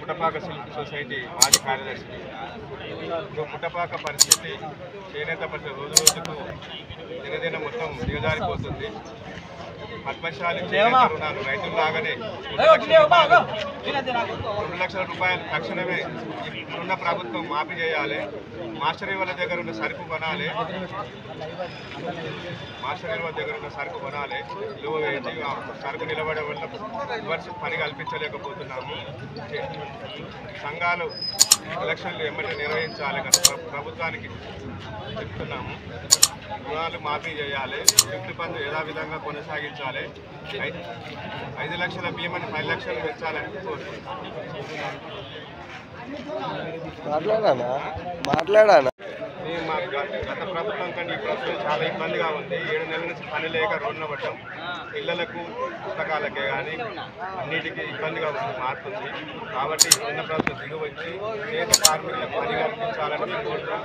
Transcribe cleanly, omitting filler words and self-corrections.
Puttapaka silk society మాజీ కార్యదర్శి. పుట్టపాక పరిస్థితి చేనేత పరిస్థితి రోజు రోజుకు దినదిన మొత్తం దిగజారిపోతుంది. పద్మశాలి చేనేత రుణాలు రైతుల్లాగానే 2 లక్షల రూపాయలు తక్షణమే ఇప్పుడున్న ప్రభుత్వం మాఫీ చేయాలి. మాస్టర్ వాళ్ళ దగ్గర ఉన్న సరుకు కొనాలి. సరుకు నిలబడే వల్ల పని కల్పించలేకపోతున్నాము. సంఘాలు ఎలక్షన్లు ఎమ్మటే నిర్వహించాలి కదా ప్రభుత్వానికి చెప్తున్నాము. రుణాలు మాఫీ చేయాలి. ఫిఫ్త్ బంధు యథావిధంగా కొనసాగించాలి. 5 లక్షల బీమాని 10 లక్షలు పెంచాలని కోరుతున్నాం. మా గత ప్రభుత్వం కంటే ఈ ప్రభుత్వం చాలా ఇబ్బందిగా ఉంది. 7 నెలల నుంచి పని లేక రోడ్డున పడ్డాం. పిల్లలకు పుస్తకాలకే కానీ అన్నిటికీ ఇబ్బందిగా మారుతుంది. కాబట్టి చిన్న ప్రభుత్వం దిగువచ్చి చేత కార్మికులకు పని కల్పించాలని కోరుతున్నాం.